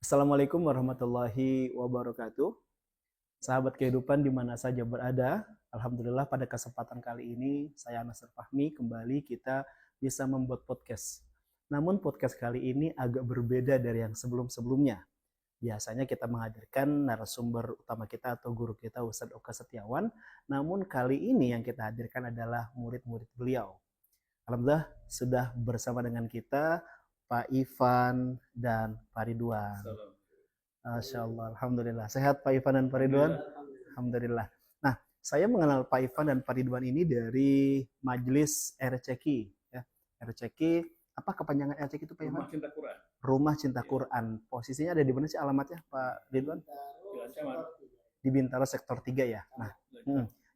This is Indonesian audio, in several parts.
Assalamualaikum warahmatullahi wabarakatuh. Sahabat kehidupan di mana saja berada, Alhamdulillah pada kesempatan kali ini saya Nasir Fahmi kembali kita bisa membuat podcast. Namun podcast kali ini agak berbeda dari yang sebelum-sebelumnya. Biasanya kita menghadirkan narasumber utama kita atau guru kita Ustadz Oka Setiawan, namun kali ini yang kita hadirkan adalah murid-murid beliau. Alhamdulillah sudah bersama dengan kita Pak Ivan dan Pak Ridwan. Masya Allah, Alhamdulillah. Sehat Pak Ivan dan Pak Ridwan? Alhamdulillah. Nah, saya mengenal Pak Ivan dan Pak Ridwan ini dari Majelis RCQ. Ya. RCQ, apa kepanjangan RCQ itu Pak Ivan? Rumah Cinta Quran. Rumah Cinta Quran. Posisinya ada di mana sih alamatnya Pak Ridwan? Di Bintaro Sektor 3 ya. Nah,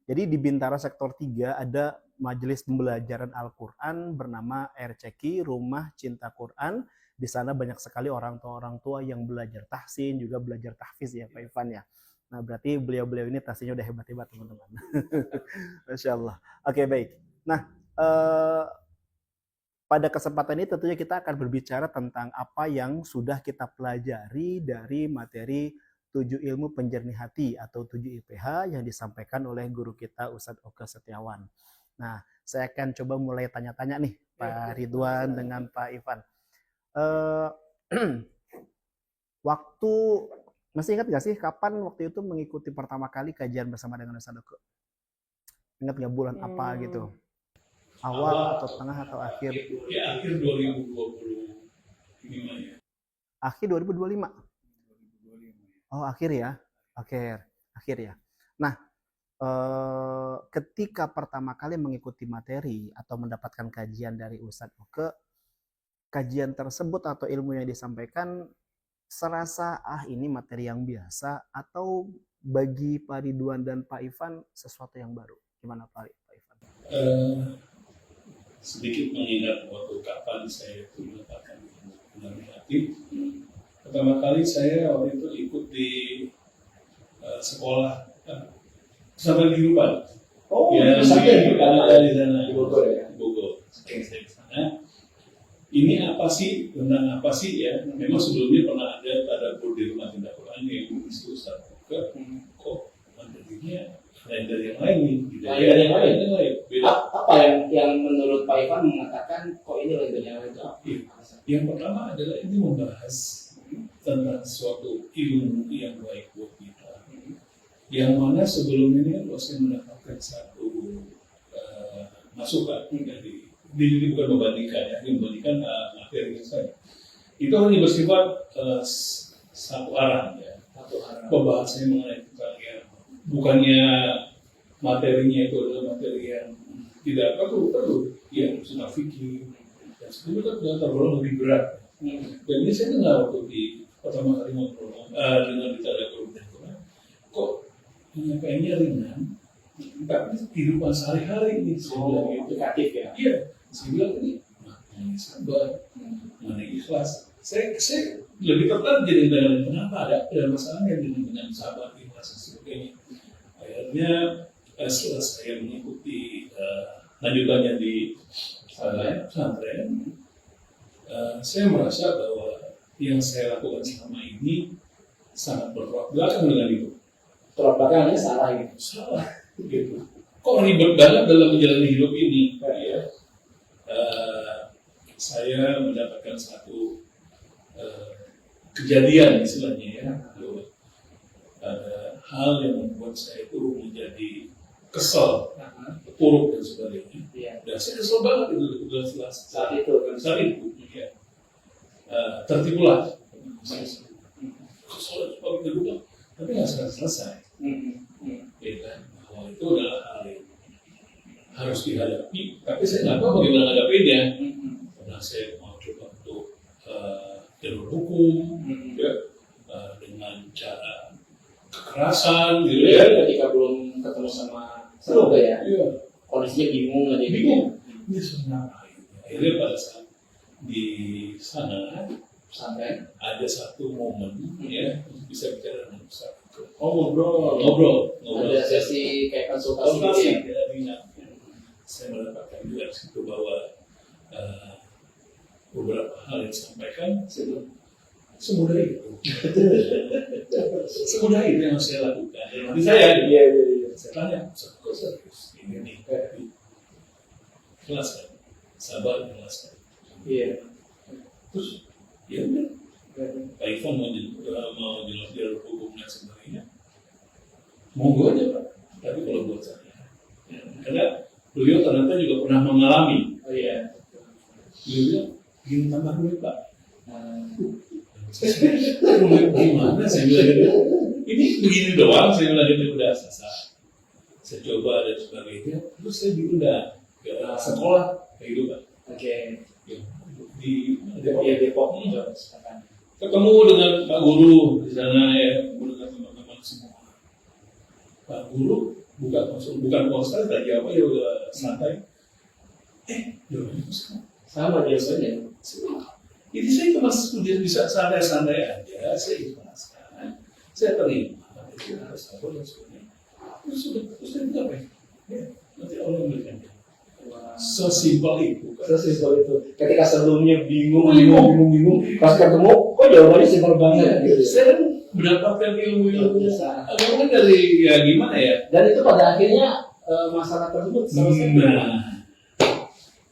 jadi di Bintaro Sektor 3 ada Majelis Pembelajaran Al-Quran bernama RCQ, Rumah Cinta Quran. Di sana banyak sekali orang tua yang belajar tahsin, juga belajar tahfiz ya Pak Ivan ya. Nah berarti beliau-beliau ini tahsinnya udah hebat-hebat teman-teman. Masya Allah. Oke baik. Nah pada kesempatan ini tentunya kita akan berbicara tentang apa yang sudah kita pelajari dari materi 7 ilmu penjernih hati atau 7 IPH yang disampaikan oleh guru kita Ustadz Oka Setiawan. Nah saya akan coba mulai tanya-tanya nih Pak Ridwan dengan Pak Ivan. Waktu masih ingat nggak sih kapan waktu itu mengikuti pertama kali kajian bersama dengan Ustadz Oka? Ingat nggak bulan apa gitu? Awal atau tengah atau akhir? Ya akhir 2025 ya. Akhir 2025. Oh akhir ya, akhir ya. Nah ketika pertama kali mengikuti materi atau mendapatkan kajian dari Ustadz Oka, kajian tersebut atau ilmu yang disampaikan serasa ini materi yang biasa atau bagi Pak Ridwan dan Pak Ivan sesuatu yang baru? Gimana Pak Ivan? Sedikit mengingat waktu kapan saya itu mendapatkan penjernih hati. Pertama kali saya waktu itu ikut di sekolah sampai kehidupan. Oh, ya, sampai di sana di Bogor ya. Di Bogor. Saya di sana. Ini apa sih, tentang apa sih ya? Memang sebelumnya pernah ada tadabbur di Rumah Cinta Quran yang mengisi Ustadz Oka. Kok materinya lain dari yang lain nih? Dari yang lain? Beda. Apa yang menurut Pak Ivan mengatakan kok ini lain dari yang lain itu apa? Yang pertama adalah ini membahas tentang suatu ilmu yang baik buat kita. Yang mana sebelum ini saya mendapatkan satu masukan dari ini bukan membandingkan ya, ini membandingkan materi saya. Itu hanya bersifat satu arah ya, pembahasannya mengenai tentang ya, bukannya materinya itu adalah materi yang tidak perlu ya sudah fikih dan sebetulnya kan tergolong lebih berat. Dan ini saya dengar waktu di pertama kali ngobrol dengan bicara Quran, kok penyampaiannya ringan, tapi kehidupan sehari-hari ini saya bilang gitu. Aplikatif ya. Iya. Saya bilang ini maknanya sabar, maknanya ikhlas. Saya lebih tertarik jadi dengan kenapa ada masalahnya dengan sabar, ikhlas dan sebagainya. Akhirnya setelah saya mengikuti lanjutannya di pesantren, saya merasa bahwa yang saya lakukan selama ini sangat bertolak belakang dengan itu. Tolak belakangnya salah gitu. Salah, gitu. Kok ribet banget dalam menjalani hidup ini, ya? Saya mendapatkan satu kejadian istilahnya ya, ada hal yang membuat saya itu menjadi kesal, terpuruk dan sebagainya. Dan saya kesal banget itu saat itu ya. Tertipulah, kesal seperti itu, tapi nggak selesai. Ya kan, bahwa itu adalah hal yang harus dihadapi, tapi saya nggak tahu bagaimana menghadapinya. Karena saya mau coba untuk jalur hukum, ya, dengan cara kekerasan, gitu ya. Ketika belum ketemu sama seru ya, kondisinya bingung aja. Bingung. Ini sebenarnya. Akhirnya pada saat di sana sampai ada satu momen, ya, bisa bicara dengan Ustaz. ngobrol. Ada sesi kayak konsultasi gitu ya. Saya mendapatkan juga di situ bahwa beberapa hal yang disampaikan semudah itu. Semudah itu yang harus saya lakukan. Nanti saya, saya tanya, kok serius? Ini nih, kelas kan, sabar kelas kan. Iya. Terus, ya udah. Pak Ivan mau jelas jalur hukum dan sebagainya, monggo aja Pak. Tapi kalau buat saya, ya, karena beliau ternyata juga pernah mengalami. Oh iya. Beliau bilang, ingin tambah duit Pak. Gimana saya bilang gitu? Ini begini doang, saya bilang gitu udah selesai. Saya coba dan sebagainya, terus saya diundang ke sekolah kayak gitu Pak. Oke. Di Depok. Ketemu dengan Pak Guru di sana ya, dengan teman-teman semua. Pak Guru bukan konser lagi apa ya udah santai. Jawabannya Sama jawabannya. Jadi saya ke mas studio bisa santai-santai aja, saya ikhlaskan, saya terima, itu harus sabar dan sebagainya. Terus saya minta apa ya? Nanti Allah yang berikan. Sesimpel itu. Sesimpel itu. Ketika sebelumnya bingung, pas ketemu, kok jawabannya simpel banget. Gitu. Saya mendapatkan ilmu-ilmu agama dari ya gimana ya? Dan itu pada akhirnya masalah tersebut selesai. Nah,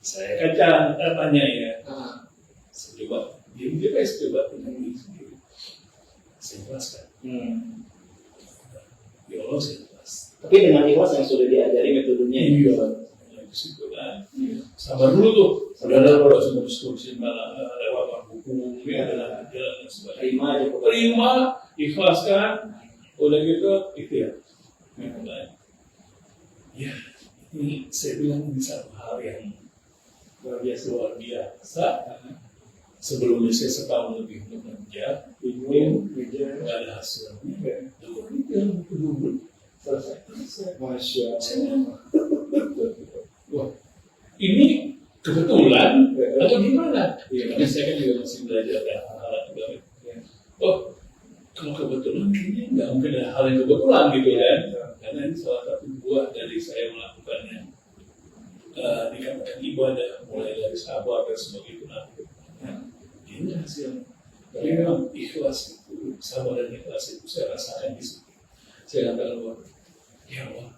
saya tanya ya. Saya coba, dia coba dengan diri sendiri. Saya ikhlaskan. Ya Allah saya ikhlas. Tapi dengan ikhlas yang sudah diajari metodenya itu. Sabar dulu tuh. Saudara kalau sudah diskusi malah lewat hukum, ya dalam jalan dan sebagainya. Terima, ikhlaskan. Udah gitu, ikhtiar. Ya, ini saya bilang ini satu hal yang luar biasa. Sebelumnya saya setahun lebih bekerja, bingung, nggak ada hasilnya. Selesai. Masya Allah. Wah, ini kebetulan atau gimana? Ya, karena saya kan juga masih belajar hal juga. Oh, kalau kebetulan kayaknya nggak mungkin ada hal yang kebetulan gitu kan? Karena ini salah satu buah dari saya melakukannya. Dikatakan ibadah mulai dari sabar dan sebagainya. Ini hasil. Tapi memang ikhlas itu, sabar dan ikhlas itu saya rasakan di situ. Saya katakan bahwa ya Allah,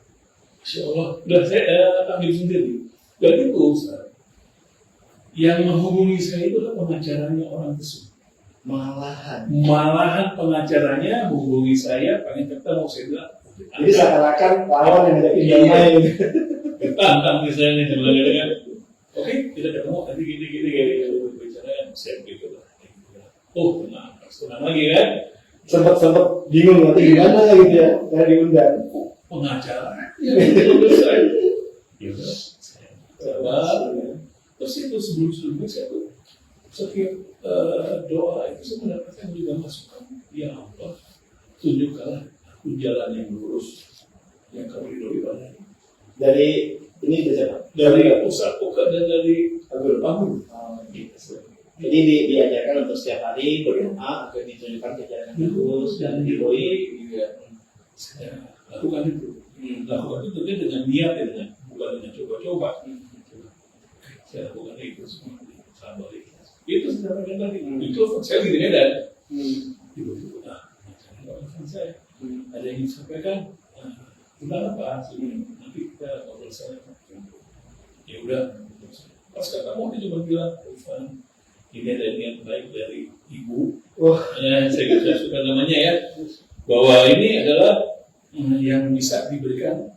Masya Allah, udah saya ambil sendiri. Dan itu yang menghubungi saya itu adalah pengacaranya orang tersebut. Malahan pengacaranya menghubungi saya, pengen ketemu saya bilang. Jadi seakan-akan lawan yang ngajakin damai. Tantang misalnya dengan oke, kita ketemu nanti gini bicara saya begitu lah. Oh, tenang lagi kan? Sempat bingung nanti gimana gitu ya, nggak diundang. Pengacara, ya selesai. Ya udah, sabar. Terus itu sebelum-sebelumnya saya tuh setiap doa itu saya mendapatkan juga masukan. Ya Allah, tunjukkanlah aku jalan yang lurus yang kamu ridhoi padanya. Dari ini dari pusat bukan dan dari Agung. Jadi diajarkan untuk setiap hari berdoa agar ditunjukkan ke jalan yang lurus dan diridhoi. Saya lakukan itu. Lakukan itu tentunya dengan niat ya, bukan dengan coba-coba. Saya lakukan itu semua. Sabar ikhlas. Itu sebenarnya tadi. Itu saya di Medan. Tiba-tiba, saya ada yang ingin sampaikan. Udah apa? Nanti kita ngobrol saya. Ya udah. Pas ketemu dia cuma bilang, Ivan, ini ada niat baik dari ibu. Saya suka namanya ya. Bahwa ini adalah yang bisa diberikan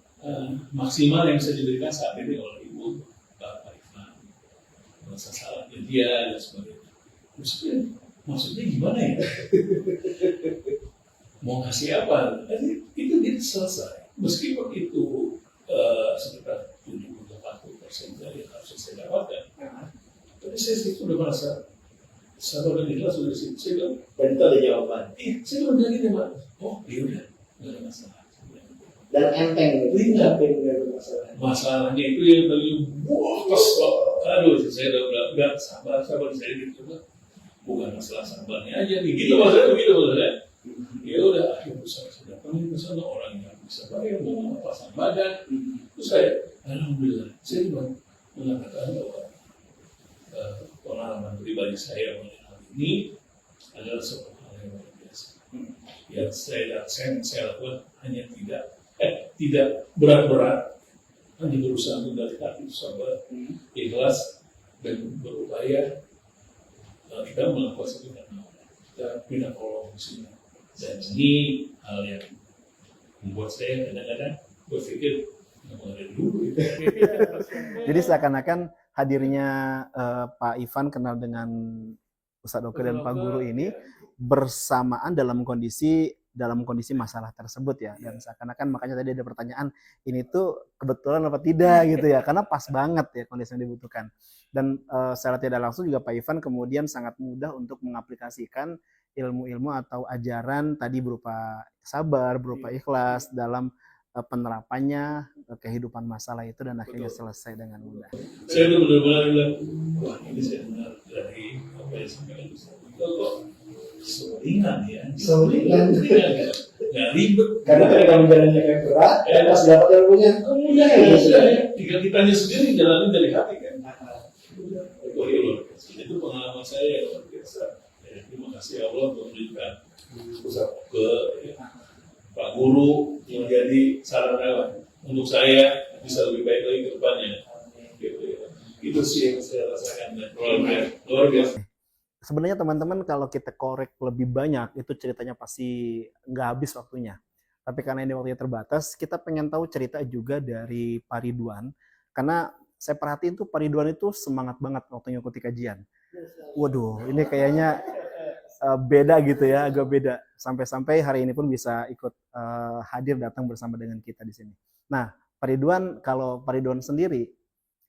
maksimal yang bisa diberikan saat ini oleh ibu Bapak Ivan. Rasa salahnya dia dan sebagainya. Maksudnya gimana ya? Mau ngasih apa? Itu selesai. Meskipun itu sekitar 70-80% dari yang harus saya dapatkan. Tapi saya sudah merasa sabar dan ikhlas sudah situ. Saya bilang, dan itu ada jawaban. Saya bilang gini Pak. Oh, ya udah, nggak ada masalah. Dan enteng, tidak ada masalah. Masalahnya itu yang tadi, wah, kesel. Aduh, saya udah sabar saya gitu. Bukan masalah sabarnya aja nih. Gitu maksudnya. Ya udah, akhirnya saya datang ke sana orang yang bisa bayar, mau pasang badan. Terus saya, alhamdulillah, saya juga mengatakan bahwa pengalaman pribadi saya mengenai hal ini adalah seperti yang saya lakukan hanya tidak berat-berat, hanya berusaha untuk dari hati sabar, ikhlas dan berupaya kita melakukan sesuatu karena kita minta tolong sini. Dan ini hal yang membuat saya kadang-kadang berpikir dari dulu gitu. Jadi seakan-akan hadirnya Pak Ivan kenal dengan Ustadz Oke dan Pak Guru ini bersamaan dalam kondisi masalah tersebut ya, dan seakan-akan makanya tadi ada pertanyaan ini tuh kebetulan apa tidak gitu ya, karena pas banget ya kondisi yang dibutuhkan. Dan secara tidak langsung juga Pak Ivan kemudian sangat mudah untuk mengaplikasikan ilmu-ilmu atau ajaran tadi berupa sabar, berupa ikhlas dalam penerapannya kehidupan masalah itu, dan akhirnya selesai dengan mudah. Saya tuh benar-benar bilang, wah ini saya benar dari apa yang sampaikan Ustaz. Kok selingan ya? Selingan. Nggak ribet. Karena ketika menjalannya kayak berat, pas dapat ilmunya, mudah ya. Tinggal kitanya sendiri jalanin dari hati kan. Oh iya luar biasa. Itu pengalaman saya yang luar biasa. Terima kasih Allah untuk memberikan ke Pak Guru yang jadi sarana untuk saya bisa lebih baik lagi ke depannya. Gitu ya. Itu sih yang saya rasakan dan luar biasa. Sebenarnya teman-teman kalau kita korek lebih banyak itu ceritanya pasti nggak habis waktunya. Tapi karena ini waktunya terbatas, kita pengen tahu cerita juga dari Pak Ridwan. Karena saya perhatiin tuh Pak Ridwan itu semangat banget waktu ngikuti kajian. Waduh, ini kayaknya beda gitu ya, agak beda. Sampai-sampai hari ini pun bisa ikut hadir datang bersama dengan kita di sini. Nah, Pak Ridwan, kalau Pak Ridwan sendiri,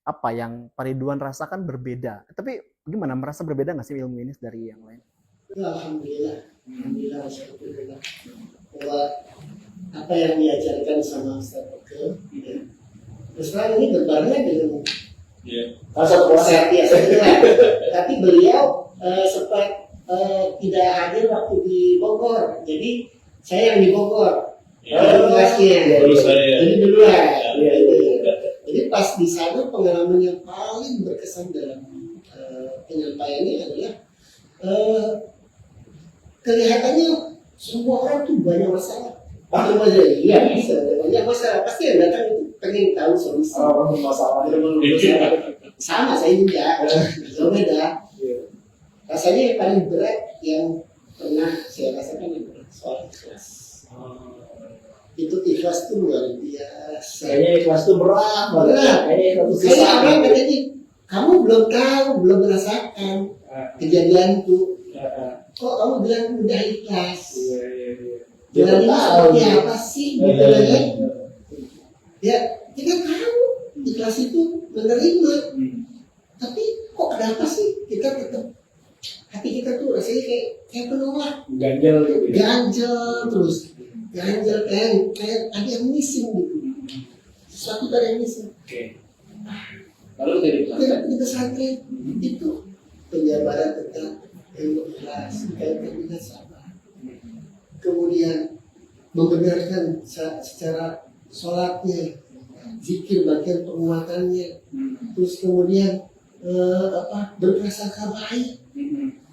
apa yang Pak Ridwan rasakan berbeda? Tapi gimana, merasa berbeda nggak sih ilmu ini dari yang lain? Alhamdulillah, alhamdulillah, bahwa apa yang diajarkan sama Ustaz Oke, ya, terus terang ini berbarengan dengan konsep biasa juga. Tapi beliau sempat tidak hadir waktu di Bogor, jadi saya yang di Bogor. Tugasnya, jadi duluan. Jadi pas di sana pengalaman yang paling berkesan dalam penyampaiannya adalah kelihatannya semua orang tuh banyak masalah. Iya, banyak masalah. Pasti yang datang itu pengen tahu solusi. Masalah. Sama saya juga, beda. Rasanya yang paling berat yang pernah saya rasakan adalah soal ikhlas. Itu ikhlas tuh luar biasa. Kayaknya ikhlas tuh berat banget. Kayaknya orang katanya, kamu belum tahu, belum merasakan kejadian itu. Kok kamu bilang udah ikhlas? Jalan ini seperti apa sih? Gitu ya. Ya, kita tahu ikhlas itu menerima. Tapi kok kenapa sih kita tetap hati kita tuh rasanya kayak penolak. Ganjel gitu. Ganjel kayak ada yang missing gitu. Sesuatu ada yang missing. Lalu kita santri itu penjabaran tentang ilmu ikhlas, kaitan dengan sabar. Kemudian membenarkan secara sholatnya, zikir bagian penguatannya, terus kemudian berprasangka baik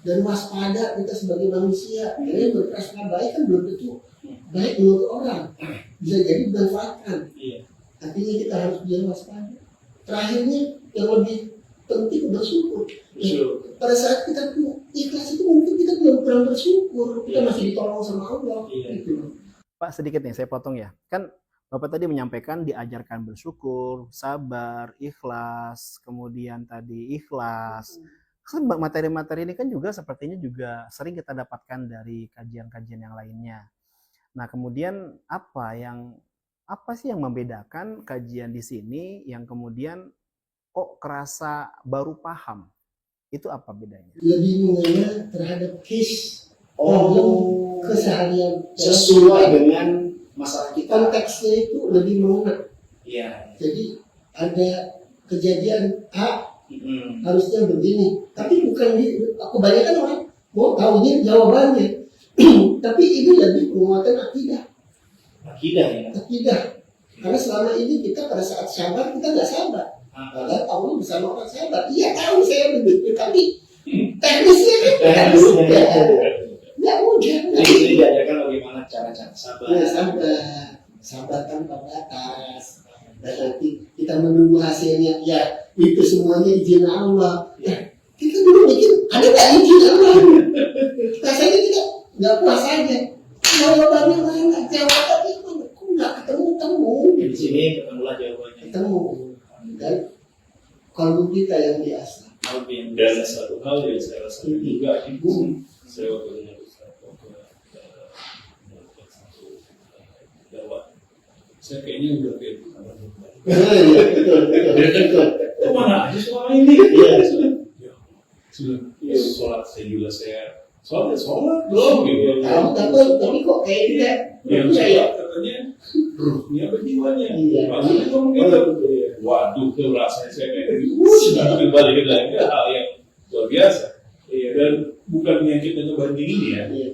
dan waspada kita sebagai manusia. Karena berprasangka baik kan belum tentu baik menurut orang, bisa jadi dimanfaatkan. Artinya kita harus biar waspada. Terakhirnya yang lebih penting bersyukur. Pada saat kita ikhlas itu mungkin kita belum pernah bersyukur, kita masih ditolong sama Allah. Gitu. Pak, sedikit nih saya potong ya. Kan Bapak tadi menyampaikan diajarkan bersyukur, sabar, ikhlas, kemudian tadi ikhlas. Kan materi-materi ini kan juga sepertinya juga sering kita dapatkan dari kajian-kajian yang lainnya. Nah, kemudian apa sih yang membedakan kajian di sini yang kemudian kok kerasa baru paham? Itu apa bedanya? Lebih mengena terhadap case keseharian sesuai dengan masalah kita. Konteksnya itu lebih mengena. Iya. Jadi ada kejadian A harusnya begini, tapi bukan kebanyakan orang mau tahunya jawabannya. Tapi ini lebih penguatan akidah. Akidah. Karena selama ini kita pada saat sabar kita nggak sabar. Padahal tahu bersama orang sabar. Iya tahu saya begitu, tapi teknisnya kan nggak mudah. Jadi diajarkan bagaimana cara-cara sabar. Ya, sabar tanpa batas. Dan nanti kita menunggu hasilnya. Ya, itu semuanya izin Allah. Ya, kita dulu mikir, ada nggak izin Allah? Kita saja kita nggak puas aja. Jawabannya mana? Jawabannya mana? Kok nggak ketemu? Di sini ketemulah jawabannya. Ketemu. Dan kalau kita yang biasa. Dan satu hal yang saya rasa juga ibu, saya waktu dengar Ustaz melakukan satu dakwah, saya kayaknya udah kayak Iya, betul. kemana aja selama ini? Iya. Sudah sholat saya juga sholat belum gitu. Tapi kok kayak tidak Yang percaya. saya katanya ruhnya apa jiwanya? Iya. Maksudnya ngomong gitu. Waduh, itu rasanya saya kayak gitu. Sudah kembali lagi ke hal yang luar biasa. Dan bukannya kita ngebandingin ya. Iya.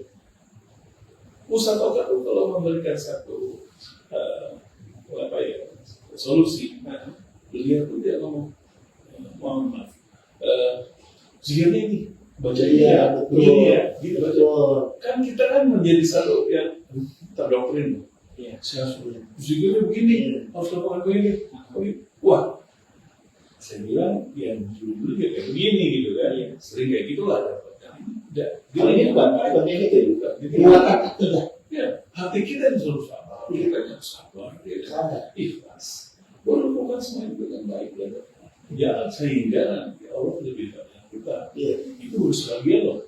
Ustaz Oka tuh kalau memberikan satu solusi, beliau tuh dia ngomong, mohon maaf, zikirnya ini, baca Iya, betul. begini ya, gitu baca. Betul. Kan kita kan menjadi satu yang terdoktrin. Iya. Zikirnya begini, harus lakukan begini. Wah, saya bilang yang dulu ya kayak begini gitu kan, sering kayak gitulah dapatnya. Kalau ini bukan itu. Muatan tidak. Ya, hati kita yang selalu sabar, kita yang sabar, Sabar. ikhlas. Lakukan semua itu dengan baik ya, sehingga nanti Allah lebih banyak kita. Iya. Itu harus bagian loh.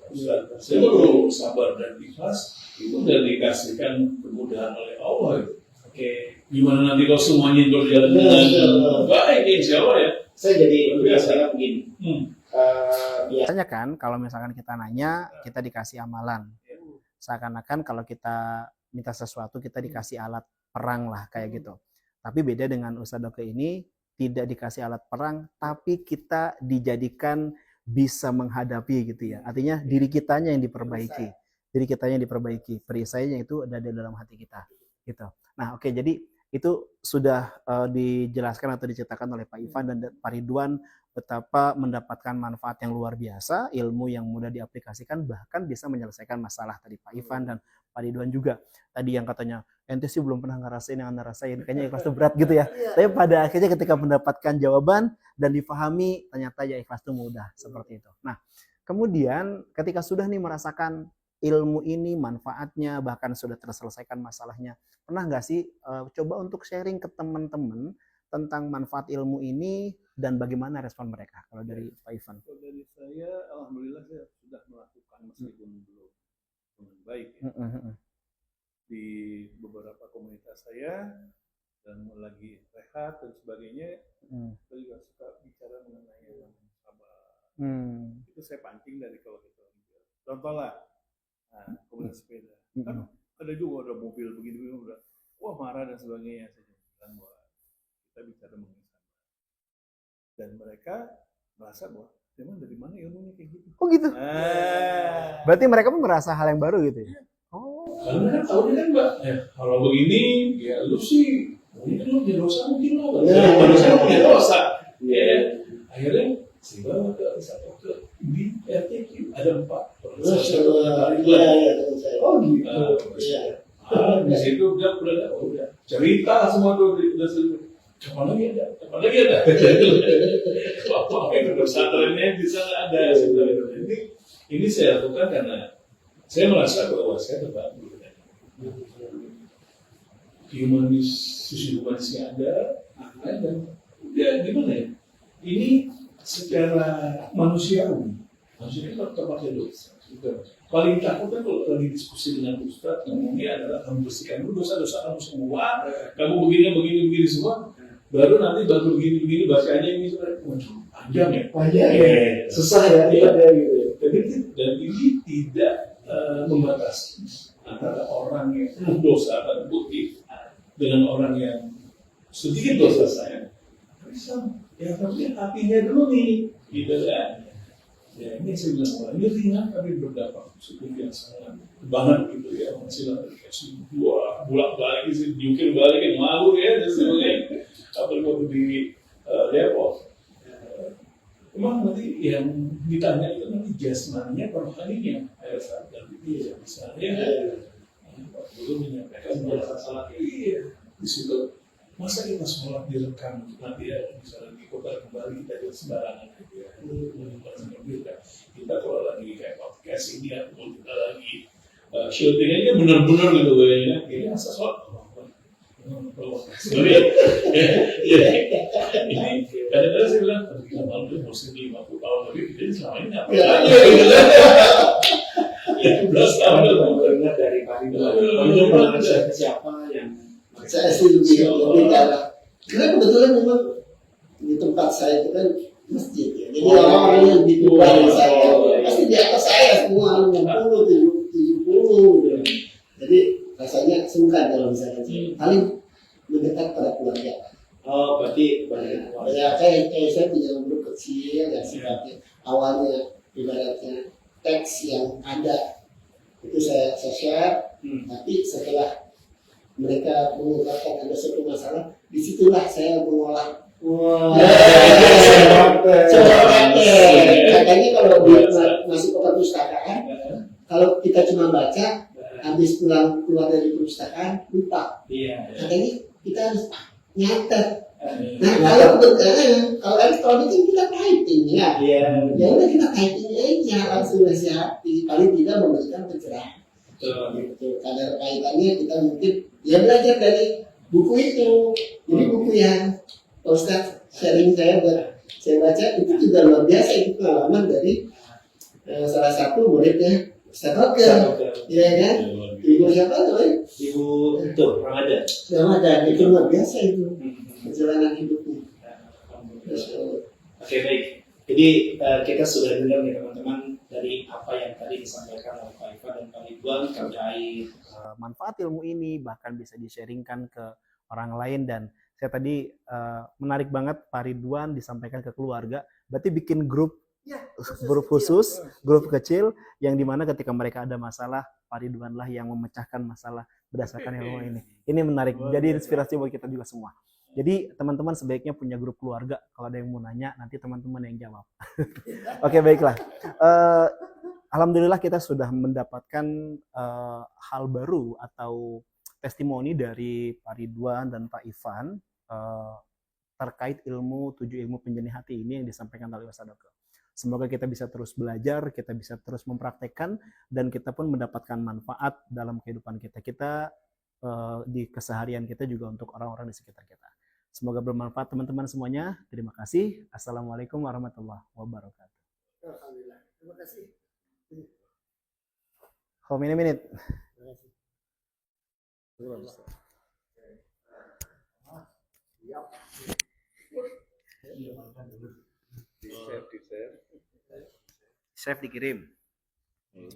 Saya perlu sabar dan ikhlas itu udah dikasihkan kemudahan oleh Allah itu. Oke. Gimana nanti kalau semuanya berjalan dengan baik, insya Allah ya. Saya jadi biasanya begini. Biasanya kan kalau misalkan kita nanya, kita dikasih amalan. Seakan-akan kalau kita minta sesuatu, kita dikasih alat perang lah kayak gitu. Tapi beda dengan Ustadz Oke ini, tidak dikasih alat perang, tapi kita dijadikan bisa menghadapi gitu ya. Artinya diri kitanya yang diperbaiki. Diri kitanya yang diperbaiki. Perisainya itu ada di dalam hati kita. Gitu. Nah oke, jadi itu sudah dijelaskan atau diceritakan oleh Pak Ivan dan Pak Ridwan betapa mendapatkan manfaat yang luar biasa, ilmu yang mudah diaplikasikan, bahkan bisa menyelesaikan masalah tadi Pak Ivan dan Pak Ridwan juga. Tadi yang katanya, ente sih belum pernah ngerasain yang anda rasain, kayaknya ikhlas itu berat gitu ya. Tapi pada akhirnya ketika mendapatkan jawaban dan difahami, ternyata ya ikhlas itu mudah, seperti itu. Nah, kemudian ketika sudah nih merasakan ilmu ini, manfaatnya, bahkan sudah terselesaikan masalahnya, pernah nggak sih coba untuk sharing ke teman-teman tentang manfaat ilmu ini dan bagaimana respon mereka? Kalau dari Pak Ivan. Kalau dari saya, alhamdulillah saya sudah melakukan meskipun belum dengan baik ya. Di beberapa komunitas saya dan lagi rehat dan sebagainya, saya juga suka bicara mengenai yang sabar. Itu saya pancing dari kalau kita contoh lah, komunitas sepeda. Kan ada juga udah mobil begini udah, wah marah dan sebagainya. Saya bilang bahwa kita bicara mengenai sabar. Dan mereka merasa bahwa emang dari mana ilmunya kayak gitu. Oh gitu. Berarti mereka pun merasa hal yang baru gitu ya? Karena kan tahu kan Mbak, kalau begini ya lu sih, mungkin lu punya dosa mungkin lo, manusia punya dosa. Ya, akhirnya saya bawa ke satu ke di RTQ ada 4. Oh gitu. Di situ udah cerita semua tuh udah kapan lagi ada. Wah, pesantrennya di sana ada sebenarnya. Ini saya lakukan karena saya merasa bahwa saya terbantu. Sisi humanisnya ada, dan ya gimana ya? Ini secara manusiawi kan terpakai dosa. Paling takut kan kalau lagi diskusi dengan Ustadz, ngomongnya adalah kamu bersihkan dulu dosa-dosa kamu semua, kamu begini semua, baru nanti baru begini bacanya ini panjang ya. Panjang ya. Susah ya. Dan ini tidak membatasi antara orang yang penuh dosa dan putih dengan orang yang sedikit dosa saya. Ya tapi hatinya dulu nih, gitu kan. Ya ini saya bilang, wah ini ringan tapi berdampak positif yang sangat banget gitu ya. Masih dikasih bulak balik sih, diukir balik yang malu ya dan sebagainya. Apalagi waktu di Depok. Emang nanti yang ditanya itu nanti jasmaninya per harinya. Dan itu ya misalnya itu menyampaikan bahwa iya di situ masa kita sholat direkam nanti ya misalnya di kota kembali kita lihat sembarangan gitu ya. Kita kalau lagi kayak podcast ini ataupun kita lagi syuting aja benar-benar gitu kayaknya ini masa sholat sebenarnya ini kadang-kadang saya bilang kita malu tuh muslim 50 tahun tapi kita selama ini apa ya 11 tahun dengar dari Pak Ridwan itu pengalaman siapa yang Saya sih lebih karena kebetulan memang di tempat saya itu kan masjid ya. Jadi orang-orang yang lebih tua dari saya pasti di atas saya semua 60, 70 gitu. Jadi rasanya sungkan kalau misalnya paling mendekat pada keluarga. oh berarti banyak Ya kayak saya punya grup kecil yang sifatnya awalnya ibaratnya teks yang ada itu saya share, tapi setelah mereka mengungkapkan ada suatu masalah, disitulah saya mengolah. wah Coba katanya kalau masuk ke perpustakaan, kalau kita cuma baca, habis keluar dari perpustakaan lupa. iya Katanya kita harus nyatet. Nah kalau elektronik itu kita typing ya. iya Ya udah kita typing aja langsung nasihati, paling tidak memberikan pencerahan. Gitu. Kadar kaitannya kita mungkin ya belajar dari buku itu. Jadi buku yang Pak Ustadz sharing saya baca itu juga luar biasa, itu pengalaman dari salah satu muridnya Ustadz Roker, ya kan? Ibu siapa tuh? ibu itu Ramadan Ramadan, itu luar biasa itu perjalanan hidupnya. oke baik jadi kita sudah dengar nih teman-teman dari apa yang tadi disampaikan oleh Pak Ivan dan Pak Ridwan terkait manfaat ilmu ini bahkan bisa di-sharingkan ke orang lain. Dan saya tadi menarik banget Pak Ridwan disampaikan ke keluarga, berarti bikin grup khusus, grup kecil yang dimana ketika mereka ada masalah Pak Ridwan lah yang memecahkan masalah berdasarkan ilmu ini. Ini menarik, jadi inspirasi buat kita juga semua. Jadi teman-teman sebaiknya punya grup keluarga, kalau ada yang mau nanya nanti teman-teman yang jawab. Oke, baiklah. Alhamdulillah kita sudah mendapatkan hal baru atau testimoni dari Pak Ridwan dan Pak Ivan terkait ilmu 7 ilmu penjernih hati ini yang disampaikan oleh Ustadz Doke. Semoga kita bisa terus belajar, kita bisa terus mempraktekkan, dan kita pun mendapatkan manfaat dalam kehidupan kita. Kita di keseharian kita juga untuk orang-orang di sekitar kita. Semoga bermanfaat teman-teman semuanya. Terima kasih. Assalamualaikum warahmatullahi wabarakatuh. Alhamdulillah. Terima kasih. How many minutes? di share Chef dikirim.